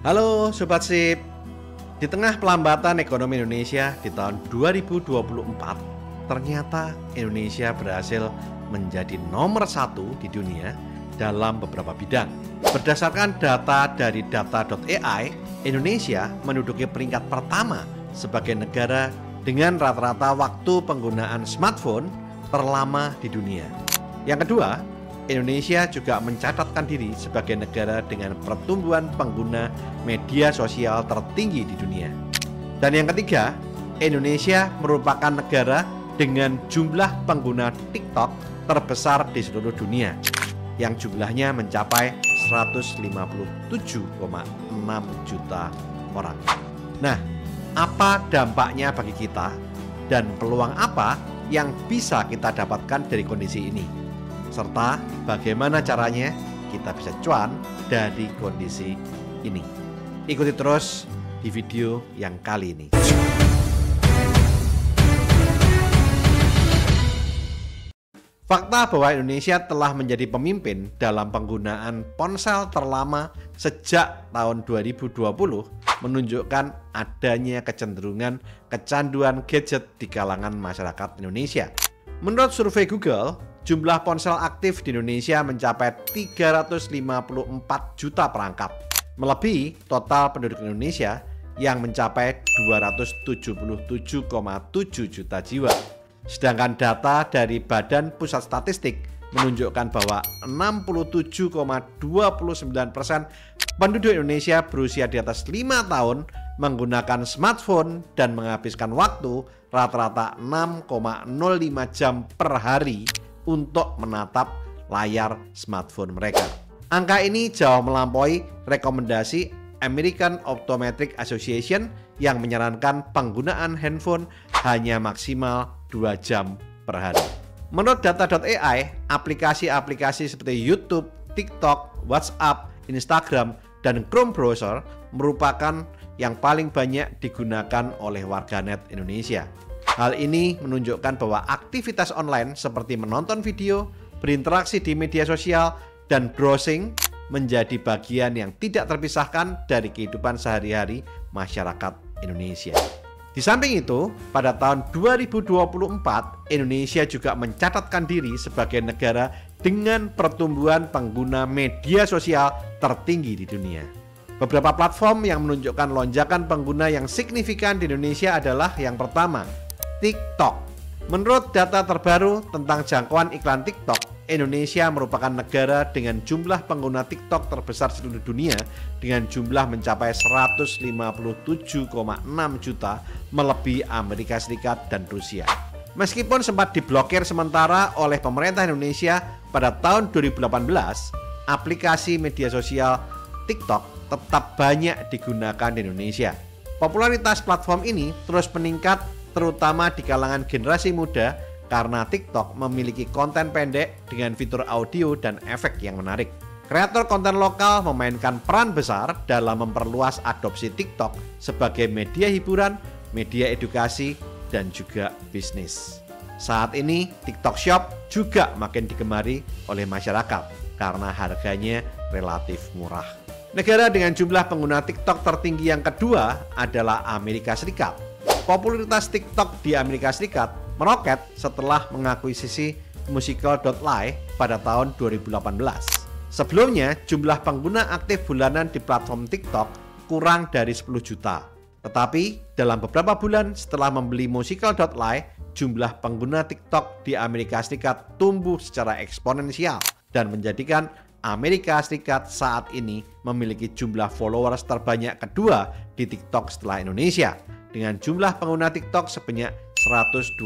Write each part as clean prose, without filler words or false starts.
Halo Sobat Sip. Di tengah pelambatan ekonomi Indonesia di tahun 2024, ternyata Indonesia berhasil menjadi nomor 1 di dunia dalam beberapa bidang. Berdasarkan data dari data.ai, Indonesia menduduki peringkat pertama sebagai negara dengan rata-rata waktu penggunaan smartphone terlama di dunia. Yang kedua, Indonesia juga mencatatkan diri sebagai negara dengan pertumbuhan pengguna media sosial tertinggi di dunia. Dan yang ketiga, Indonesia merupakan negara dengan jumlah pengguna TikTok terbesar di seluruh dunia, yang jumlahnya mencapai 157,6 juta orang. Nah, apa dampaknya bagi kita dan peluang apa yang bisa kita dapatkan dari kondisi ini? Serta bagaimana caranya kita bisa cuan dari kondisi ini. Ikuti terus di video yang kali ini. Fakta bahwa Indonesia telah menjadi pemimpin dalam penggunaan ponsel terlama sejak tahun 2020 menunjukkan adanya kecenderungan kecanduan gadget di kalangan masyarakat Indonesia. Menurut survei Google, jumlah ponsel aktif di Indonesia mencapai 354 juta perangkat, melebihi total penduduk Indonesia yang mencapai 277,7 juta jiwa. Sedangkan data dari Badan Pusat Statistik menunjukkan bahwa 67,29% penduduk Indonesia berusia di atas 5 tahun menggunakan smartphone dan menghabiskan waktu rata-rata 6,05 jam per hari untuk menatap layar smartphone mereka. Angka ini jauh melampaui rekomendasi American Optometric Association yang menyarankan penggunaan handphone hanya maksimal 2 jam per hari. Menurut data.ai, aplikasi-aplikasi seperti YouTube, TikTok, WhatsApp, Instagram, dan Chrome browser merupakan yang paling banyak digunakan oleh warganet Indonesia. Hal ini menunjukkan bahwa aktivitas online seperti menonton video, berinteraksi di media sosial, dan browsing menjadi bagian yang tidak terpisahkan dari kehidupan sehari-hari masyarakat Indonesia. Di samping itu, pada tahun 2024, Indonesia juga mencatatkan diri sebagai negara dengan pertumbuhan pengguna media sosial tertinggi di dunia. Beberapa platform yang menunjukkan lonjakan pengguna yang signifikan di Indonesia adalah yang pertama, TikTok. Menurut data terbaru tentang jangkauan iklan TikTok, Indonesia merupakan negara dengan jumlah pengguna TikTok terbesar seluruh dunia dengan jumlah mencapai 157,6 juta, melebihi Amerika Serikat dan Rusia. Meskipun sempat diblokir sementara oleh pemerintah Indonesia pada tahun 2018, aplikasi media sosial TikTok tetap banyak digunakan di Indonesia. Popularitas platform ini terus meningkat terutama di kalangan generasi muda karena TikTok memiliki konten pendek dengan fitur audio dan efek yang menarik. Kreator konten lokal memainkan peran besar dalam memperluas adopsi TikTok sebagai media hiburan, media edukasi, dan juga bisnis. Saat ini TikTok Shop juga makin digemari oleh masyarakat karena harganya relatif murah. Negara dengan jumlah pengguna TikTok tertinggi yang kedua adalah Amerika Serikat. Popularitas TikTok di Amerika Serikat meroket setelah mengakuisisi Musical.ly pada tahun 2018. Sebelumnya, jumlah pengguna aktif bulanan di platform TikTok kurang dari 10 juta. Tetapi, dalam beberapa bulan setelah membeli Musical.ly, jumlah pengguna TikTok di Amerika Serikat tumbuh secara eksponensial dan menjadikan Amerika Serikat saat ini memiliki jumlah followers terbanyak kedua di TikTok setelah Indonesia, dengan jumlah pengguna TikTok sebanyak 120,5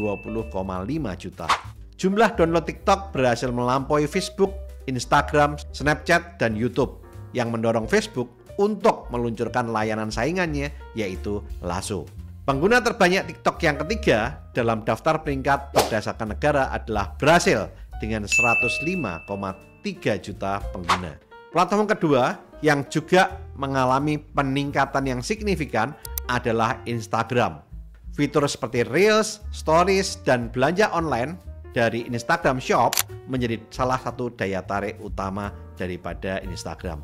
juta. Jumlah download TikTok berhasil melampaui Facebook, Instagram, Snapchat, dan YouTube, yang mendorong Facebook untuk meluncurkan layanan saingannya, yaitu Lasso. Pengguna terbanyak TikTok yang ketiga dalam daftar peringkat berdasarkan negara adalah Brasil dengan 105,3 juta pengguna. Platform kedua yang juga mengalami peningkatan yang signifikan adalah Instagram. Fitur seperti Reels, Stories, dan belanja online dari Instagram Shop menjadi salah satu daya tarik utama daripada Instagram.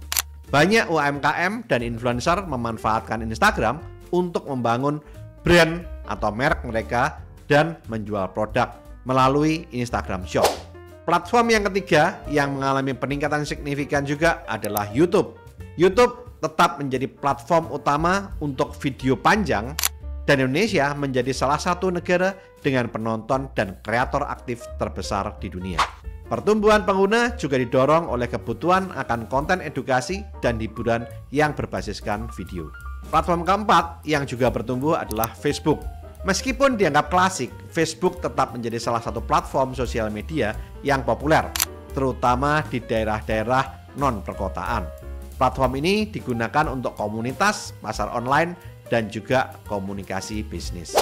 Banyak UMKM dan influencer memanfaatkan Instagram untuk membangun brand atau merek mereka dan menjual produk melalui Instagram Shop. Platform yang ketiga yang mengalami peningkatan signifikan juga adalah YouTube. YouTube tetap menjadi platform utama untuk video panjang dan Indonesia menjadi salah satu negara dengan penonton dan kreator aktif terbesar di dunia. Pertumbuhan pengguna juga didorong oleh kebutuhan akan konten edukasi dan hiburan yang berbasiskan video. Platform keempat yang juga bertumbuh adalah Facebook. Meskipun dianggap klasik, Facebook tetap menjadi salah satu platform sosial media yang populer, terutama di daerah-daerah non-perkotaan. Platform ini digunakan untuk komunitas, pasar online, dan juga komunikasi bisnis.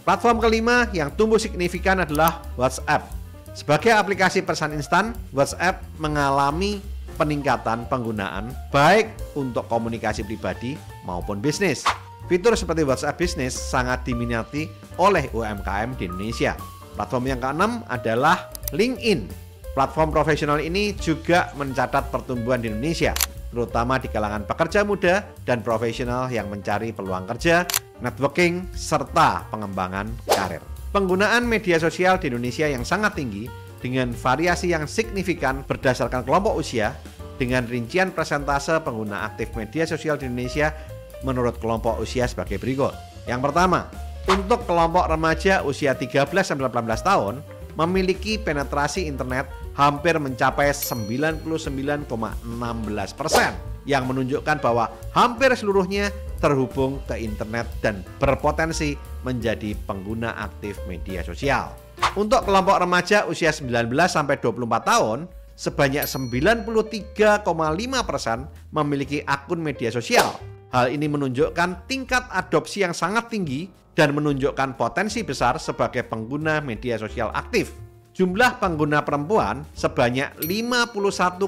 Platform kelima yang tumbuh signifikan adalah WhatsApp. Sebagai aplikasi pesan instan, WhatsApp mengalami peningkatan penggunaan baik untuk komunikasi pribadi maupun bisnis. Fitur seperti WhatsApp Business sangat diminati oleh UMKM di Indonesia. Platform yang keenam adalah LinkedIn. Platform profesional ini juga mencatat pertumbuhan di Indonesia, terutama di kalangan pekerja muda dan profesional yang mencari peluang kerja, networking, serta pengembangan karir. Penggunaan media sosial di Indonesia yang sangat tinggi dengan variasi yang signifikan berdasarkan kelompok usia dengan rincian persentase pengguna aktif media sosial di Indonesia menurut kelompok usia sebagai berikut. Yang pertama, untuk kelompok remaja usia 13-18 tahun memiliki penetrasi internet hampir mencapai 99,16% yang menunjukkan bahwa hampir seluruhnya terhubung ke internet dan berpotensi menjadi pengguna aktif media sosial. Untuk kelompok remaja usia 19-24 tahun, sebanyak 93,5% memiliki akun media sosial. Hal ini menunjukkan tingkat adopsi yang sangat tinggi dan menunjukkan potensi besar sebagai pengguna media sosial aktif. Jumlah pengguna perempuan sebanyak 51,3%,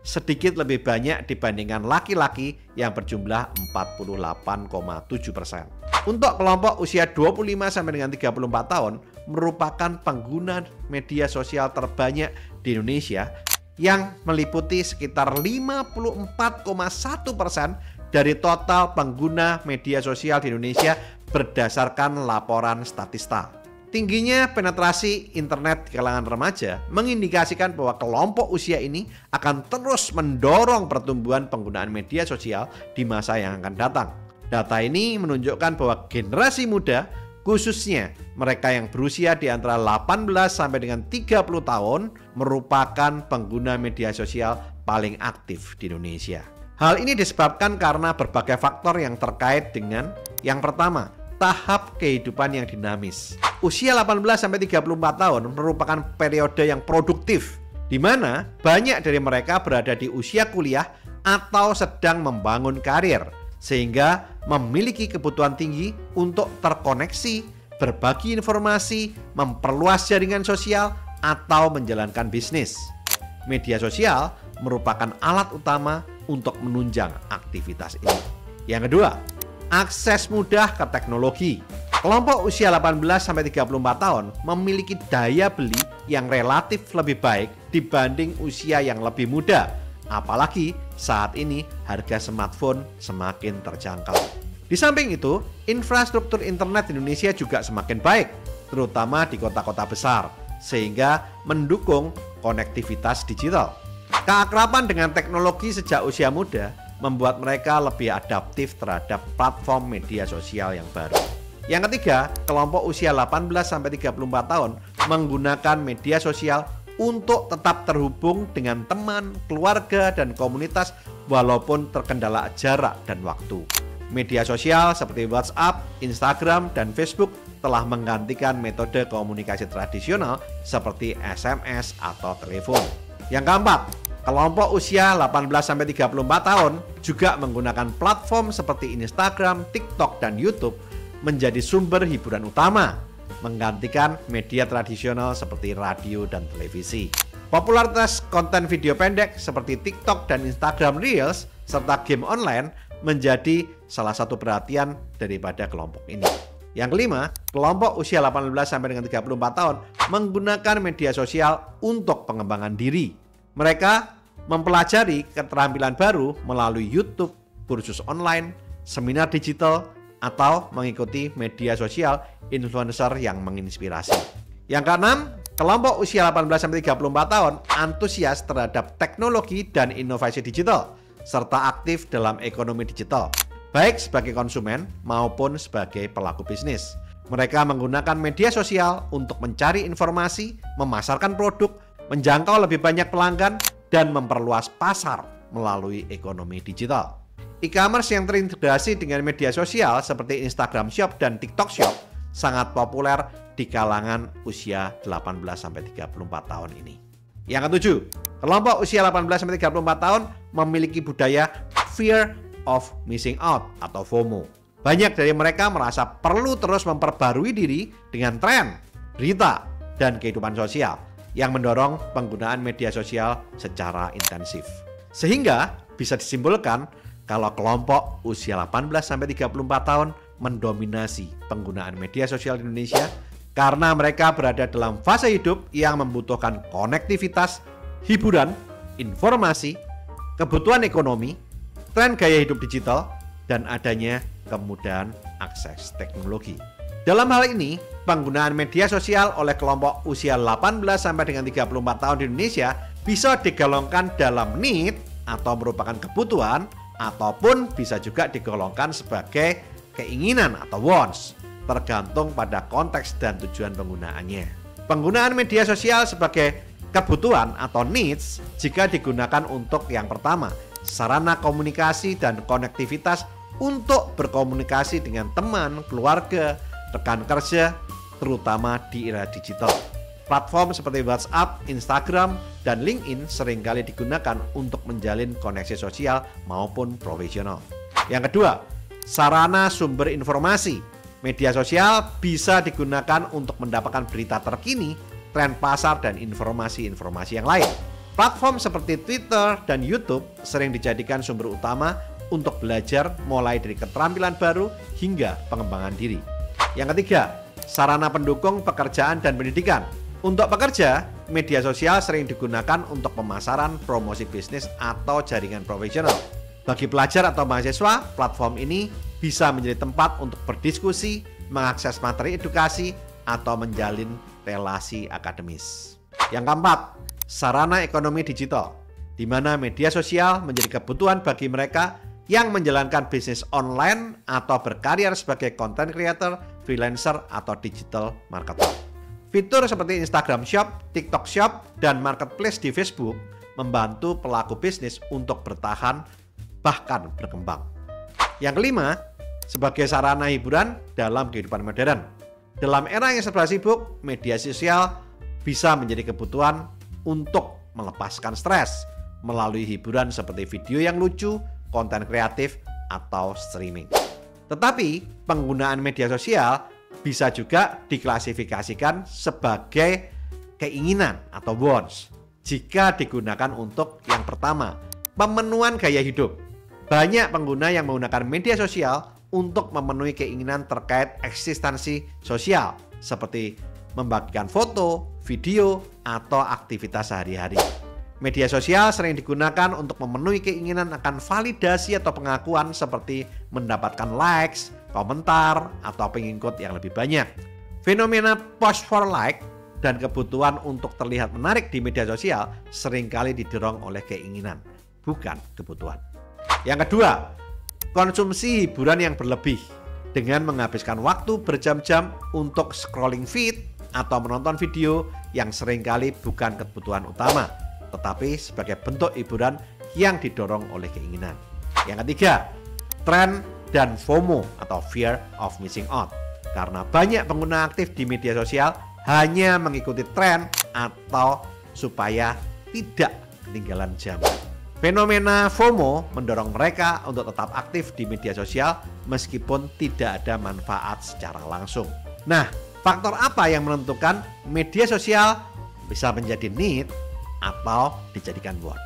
sedikit lebih banyak dibandingkan laki-laki yang berjumlah 48,7%. Untuk kelompok usia 25-34 tahun merupakan pengguna media sosial terbanyak di Indonesia yang meliputi sekitar 54,1% dari total pengguna media sosial di Indonesia berdasarkan laporan Statista. Tingginya penetrasi internet di kalangan remaja mengindikasikan bahwa kelompok usia ini akan terus mendorong pertumbuhan penggunaan media sosial di masa yang akan datang. Data ini menunjukkan bahwa generasi muda, khususnya mereka yang berusia di antara 18 sampai dengan 30 tahun, merupakan pengguna media sosial paling aktif di Indonesia. Hal ini disebabkan karena berbagai faktor yang terkait dengan yang pertama, tahap kehidupan yang dinamis. Usia 18-34 tahun merupakan periode yang produktif, di mana banyak dari mereka berada di usia kuliah atau sedang membangun karir, sehingga memiliki kebutuhan tinggi untuk terkoneksi, berbagi informasi, memperluas jaringan sosial, atau menjalankan bisnis. Media sosial merupakan alat utama untuk menunjang aktivitas ini. Yang kedua, akses mudah ke teknologi. Kelompok usia 18-34 tahun memiliki daya beli yang relatif lebih baik dibanding usia yang lebih muda. Apalagi saat ini harga smartphone semakin terjangkau. Di samping itu, infrastruktur internet di Indonesia juga semakin baik, terutama di kota-kota besar, sehingga mendukung konektivitas digital. Keakraban dengan teknologi sejak usia muda membuat mereka lebih adaptif terhadap platform media sosial yang baru. Yang ketiga, kelompok usia 18-34 tahun menggunakan media sosial untuk tetap terhubung dengan teman, keluarga, dan komunitas walaupun terkendala jarak dan waktu. Media sosial seperti WhatsApp, Instagram, dan Facebook telah menggantikan metode komunikasi tradisional seperti SMS atau telepon. Yang keempat, kelompok usia 18-34 tahun juga menggunakan platform seperti Instagram, TikTok, dan YouTube menjadi sumber hiburan utama, menggantikan media tradisional seperti radio dan televisi. Popularitas konten video pendek seperti TikTok dan Instagram Reels serta game online menjadi salah satu perhatian daripada kelompok ini. Yang kelima, kelompok usia 18-34 tahun menggunakan media sosial untuk pengembangan diri. Mereka mempelajari keterampilan baru melalui YouTube, kursus online, seminar digital, atau mengikuti media sosial influencer yang menginspirasi. Yang keenam, kelompok usia 18-34 tahun antusias terhadap teknologi dan inovasi digital, serta aktif dalam ekonomi digital, baik sebagai konsumen maupun sebagai pelaku bisnis. Mereka menggunakan media sosial untuk mencari informasi, memasarkan produk, menjangkau lebih banyak pelanggan, dan memperluas pasar melalui ekonomi digital. E-commerce yang terintegrasi dengan media sosial seperti Instagram Shop dan TikTok Shop sangat populer di kalangan usia 18-34 tahun ini. Yang ketujuh, kelompok usia 18-34 tahun memiliki budaya fear of missing out atau FOMO. Banyak dari mereka merasa perlu terus memperbarui diri dengan tren, berita, dan kehidupan sosial yang mendorong penggunaan media sosial secara intensif. Sehingga bisa disimpulkan kalau kelompok usia 18-34 tahun mendominasi penggunaan media sosial di Indonesia karena mereka berada dalam fase hidup yang membutuhkan konektivitas, hiburan, informasi, kebutuhan ekonomi, tren gaya hidup digital, dan adanya kemudahan akses teknologi. Dalam hal ini, penggunaan media sosial oleh kelompok usia 18 sampai dengan 34 tahun di Indonesia bisa digolongkan dalam need atau merupakan kebutuhan ataupun bisa juga digolongkan sebagai keinginan atau wants, tergantung pada konteks dan tujuan penggunaannya. Penggunaan media sosial sebagai kebutuhan atau needs jika digunakan untuk yang pertama, sarana komunikasi dan konektivitas untuk berkomunikasi dengan teman, keluarga, rekan kerja, terutama di era digital. Platform seperti WhatsApp, Instagram, dan LinkedIn seringkali digunakan untuk menjalin koneksi sosial maupun profesional. Yang kedua, sarana sumber informasi. Media sosial bisa digunakan untuk mendapatkan berita terkini, tren pasar, dan informasi-informasi yang lain. Platform seperti Twitter dan YouTube sering dijadikan sumber utama untuk belajar mulai dari keterampilan baru hingga pengembangan diri. Yang ketiga, sarana pendukung pekerjaan dan pendidikan. Untuk pekerja, media sosial sering digunakan untuk pemasaran, promosi bisnis, atau jaringan profesional. Bagi pelajar atau mahasiswa, platform ini bisa menjadi tempat untuk berdiskusi, mengakses materi edukasi, atau menjalin relasi akademis. Yang keempat, sarana ekonomi digital, di mana media sosial menjadi kebutuhan bagi mereka yang menjalankan bisnis online atau berkarir sebagai content creator, freelancer, atau digital marketer. Fitur seperti Instagram Shop, TikTok Shop, dan Marketplace di Facebook membantu pelaku bisnis untuk bertahan bahkan berkembang. Yang kelima, sebagai sarana hiburan dalam kehidupan modern. Dalam era yang serba sibuk, media sosial bisa menjadi kebutuhan untuk melepaskan stres melalui hiburan seperti video yang lucu, konten kreatif, atau streaming. Tetapi penggunaan media sosial bisa juga diklasifikasikan sebagai keinginan atau wants jika digunakan untuk yang pertama, pemenuhan gaya hidup. Banyak pengguna yang menggunakan media sosial untuk memenuhi keinginan terkait eksistensi sosial seperti membagikan foto, video, atau aktivitas sehari-hari. Media sosial sering digunakan untuk memenuhi keinginan akan validasi atau pengakuan seperti mendapatkan likes, komentar, atau pengikut yang lebih banyak. Fenomena post for like dan kebutuhan untuk terlihat menarik di media sosial seringkali didorong oleh keinginan, bukan kebutuhan. Yang kedua, konsumsi hiburan yang berlebih dengan menghabiskan waktu berjam-jam untuk scrolling feed atau menonton video yang seringkali bukan kebutuhan utama, tetapi sebagai bentuk hiburan yang didorong oleh keinginan. Yang ketiga, tren dan FOMO atau fear of missing out. Karena banyak pengguna aktif di media sosial hanya mengikuti tren atau supaya tidak ketinggalan zaman. Fenomena FOMO mendorong mereka untuk tetap aktif di media sosial meskipun tidak ada manfaat secara langsung. Nah, faktor apa yang menentukan media sosial bisa menjadi need atau dijadikan want?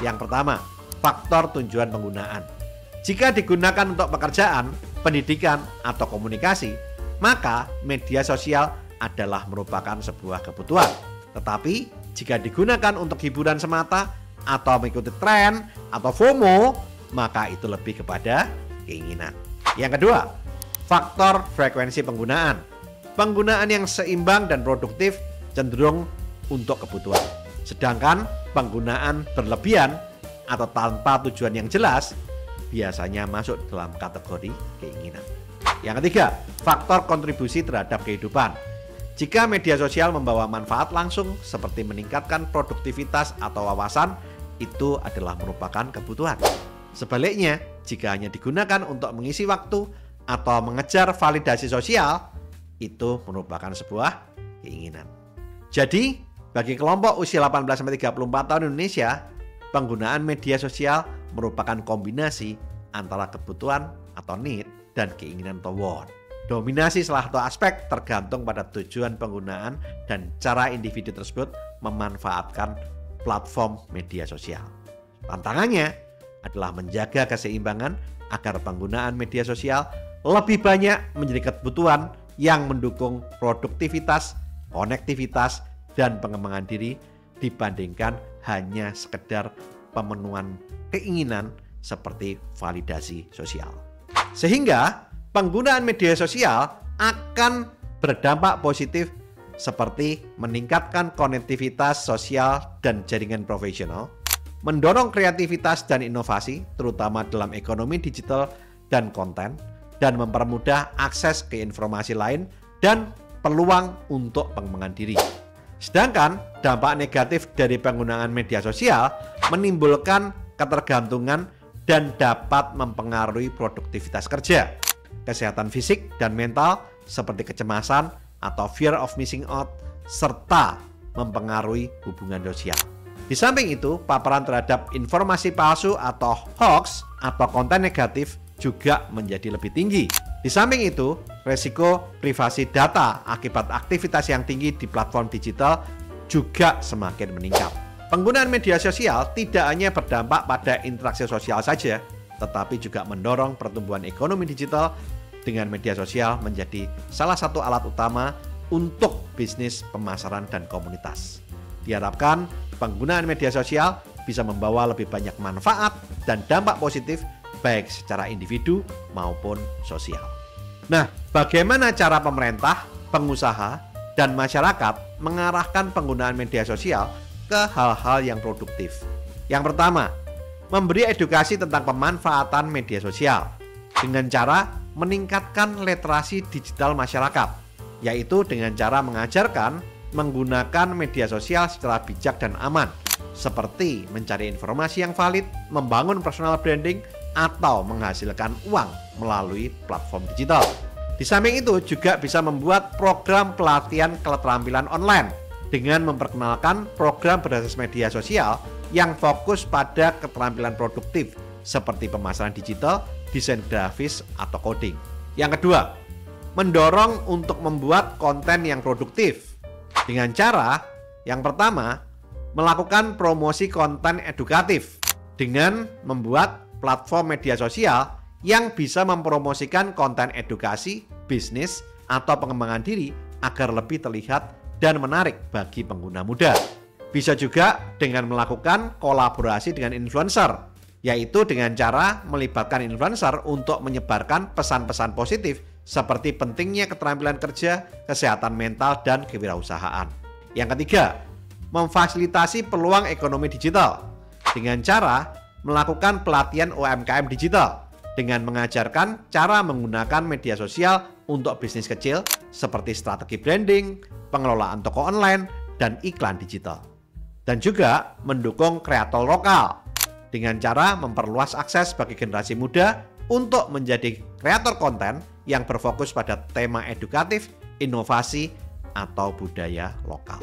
Yang pertama, faktor tujuan penggunaan. Jika digunakan untuk pekerjaan, pendidikan, atau komunikasi, maka media sosial adalah merupakan sebuah kebutuhan. Tetapi, jika digunakan untuk hiburan semata, atau mengikuti tren, atau FOMO, maka itu lebih kepada keinginan. Yang kedua, faktor frekuensi penggunaan. Penggunaan yang seimbang dan produktif cenderung untuk kebutuhan. Sedangkan penggunaan berlebihan atau tanpa tujuan yang jelas biasanya masuk dalam kategori keinginan. Yang ketiga, faktor kontribusi terhadap kehidupan. Jika media sosial membawa manfaat langsung seperti meningkatkan produktivitas atau wawasan, itu adalah merupakan kebutuhan. Sebaliknya, jika hanya digunakan untuk mengisi waktu atau mengejar validasi sosial, itu merupakan sebuah keinginan. Jadi, bagi kelompok usia 18-34 tahun Indonesia, penggunaan media sosial merupakan kombinasi antara kebutuhan atau need dan keinginan atau want. Dominasi salah satu aspek tergantung pada tujuan penggunaan dan cara individu tersebut memanfaatkan platform media sosial. Tantangannya adalah menjaga keseimbangan agar penggunaan media sosial lebih banyak menjadi kebutuhan yang mendukung produktivitas, konektivitas, dan pengembangan diri dibandingkan hanya sekedar pemenuhan keinginan seperti validasi sosial. Sehingga penggunaan media sosial akan berdampak positif seperti meningkatkan konektivitas sosial dan jaringan profesional, mendorong kreativitas dan inovasi terutama dalam ekonomi digital dan konten, dan mempermudah akses ke informasi lain dan peluang untuk pengembangan diri. Sedangkan dampak negatif dari penggunaan media sosial menimbulkan ketergantungan dan dapat mempengaruhi produktivitas kerja, kesehatan fisik dan mental seperti kecemasan atau fear of missing out, serta mempengaruhi hubungan sosial. Di samping itu, paparan terhadap informasi palsu atau hoax atau konten negatif juga menjadi lebih tinggi. Di samping itu, resiko privasi data akibat aktivitas yang tinggi di platform digital juga semakin meningkat. Penggunaan media sosial tidak hanya berdampak pada interaksi sosial saja, tetapi juga mendorong pertumbuhan ekonomi digital dengan media sosial menjadi salah satu alat utama untuk bisnis pemasaran dan komunitas. Diharapkan penggunaan media sosial bisa membawa lebih banyak manfaat dan dampak positif baik secara individu maupun sosial. Nah, bagaimana cara pemerintah, pengusaha, dan masyarakat mengarahkan penggunaan media sosial ke hal-hal yang produktif? Yang pertama, memberi edukasi tentang pemanfaatan media sosial dengan cara meningkatkan literasi digital masyarakat, yaitu dengan cara mengajarkan menggunakan media sosial secara bijak dan aman, seperti mencari informasi yang valid, membangun personal branding, atau menghasilkan uang melalui platform digital. Di samping itu juga bisa membuat program pelatihan keterampilan online dengan memperkenalkan program berbasis media sosial yang fokus pada keterampilan produktif seperti pemasaran digital, desain grafis, atau coding. Yang kedua, mendorong untuk membuat konten yang produktif dengan cara yang pertama, melakukan promosi konten edukatif dengan membuat platform media sosial yang bisa mempromosikan konten edukasi, bisnis, atau pengembangan diri agar lebih terlihat dan menarik bagi pengguna muda. Bisa juga dengan melakukan kolaborasi dengan influencer, yaitu dengan cara melibatkan influencer untuk menyebarkan pesan-pesan positif seperti pentingnya keterampilan kerja, kesehatan mental, dan kewirausahaan. Yang ketiga, memfasilitasi peluang ekonomi digital dengan cara melakukan pelatihan UMKM digital dengan mengajarkan cara menggunakan media sosial untuk bisnis kecil seperti strategi branding, pengelolaan toko online, dan iklan digital. Dan juga mendukung kreator lokal dengan cara memperluas akses bagi generasi muda untuk menjadi kreator konten yang berfokus pada tema edukatif, inovasi, atau budaya lokal.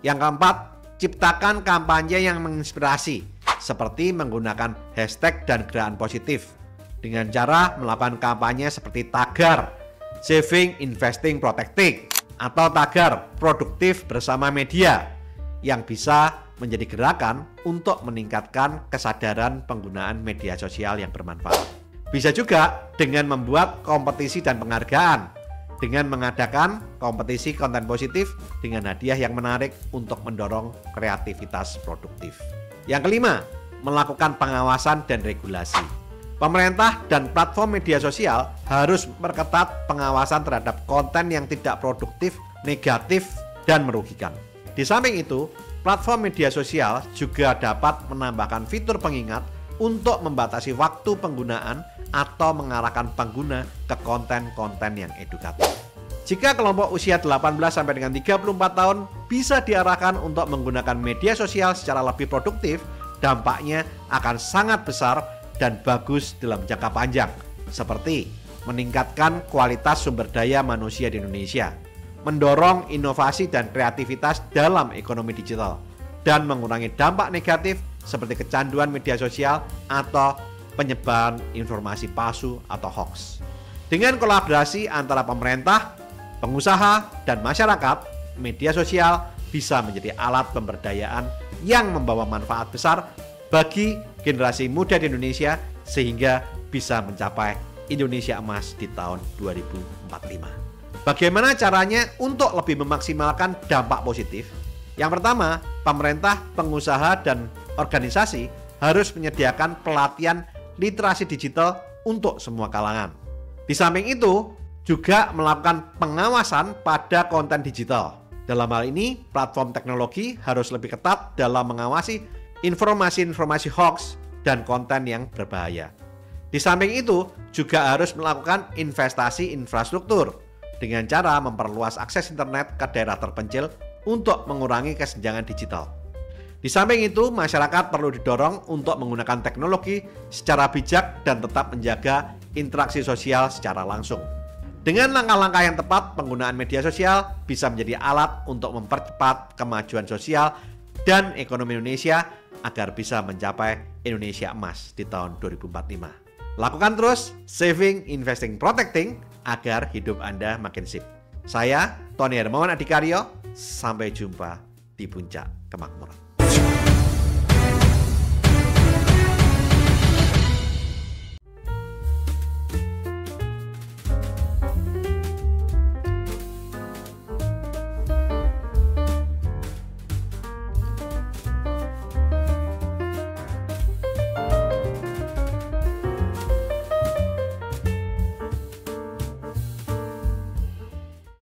Yang keempat, ciptakan kampanye yang menginspirasi seperti menggunakan hashtag dan gerakan positif dengan cara melakukan kampanye seperti tagar Saving, Investing, Protecting atau tagar produktif bersama media yang bisa menjadi gerakan untuk meningkatkan kesadaran penggunaan media sosial yang bermanfaat. Bisa juga dengan membuat kompetisi dan penghargaan dengan mengadakan kompetisi konten positif dengan hadiah yang menarik untuk mendorong kreativitas produktif. Yang kelima, melakukan pengawasan dan regulasi. Pemerintah dan platform media sosial harus memperketat pengawasan terhadap konten yang tidak produktif, negatif, dan merugikan. Di samping itu, platform media sosial juga dapat menambahkan fitur pengingat untuk membatasi waktu penggunaan atau mengarahkan pengguna ke konten-konten yang edukatif. Jika kelompok usia 18 sampai dengan 34 tahun bisa diarahkan untuk menggunakan media sosial secara lebih produktif, dampaknya akan sangat besar dan bagus dalam jangka panjang, seperti meningkatkan kualitas sumber daya manusia di Indonesia, mendorong inovasi dan kreativitas dalam ekonomi digital, dan mengurangi dampak negatif seperti kecanduan media sosial atau penyebaran informasi palsu atau hoax. Dengan kolaborasi antara pemerintah, pengusaha, dan masyarakat, media sosial bisa menjadi alat pemberdayaan yang membawa manfaat besar bagi generasi muda di Indonesia sehingga bisa mencapai Indonesia Emas di tahun 2045. Bagaimana caranya untuk lebih memaksimalkan dampak positif? Yang pertama, pemerintah, pengusaha, dan organisasi harus menyediakan pelatihan literasi digital untuk semua kalangan. Di samping itu, juga melakukan pengawasan pada konten digital. Dalam hal ini, platform teknologi harus lebih ketat dalam mengawasi informasi-informasi hoax dan konten yang berbahaya. Di samping itu, juga harus melakukan investasi infrastruktur dengan cara memperluas akses internet ke daerah terpencil untuk mengurangi kesenjangan digital. Di samping itu, masyarakat perlu didorong untuk menggunakan teknologi secara bijak dan tetap menjaga interaksi sosial secara langsung. Dengan langkah-langkah yang tepat, penggunaan media sosial bisa menjadi alat untuk mempercepat kemajuan sosial dan ekonomi Indonesia agar bisa mencapai Indonesia Emas di tahun 2045. Lakukan terus saving, investing, protecting agar hidup Anda makin sip. Saya, Tony Hermawan Adikaryo, sampai jumpa di Puncak Kemakmuran.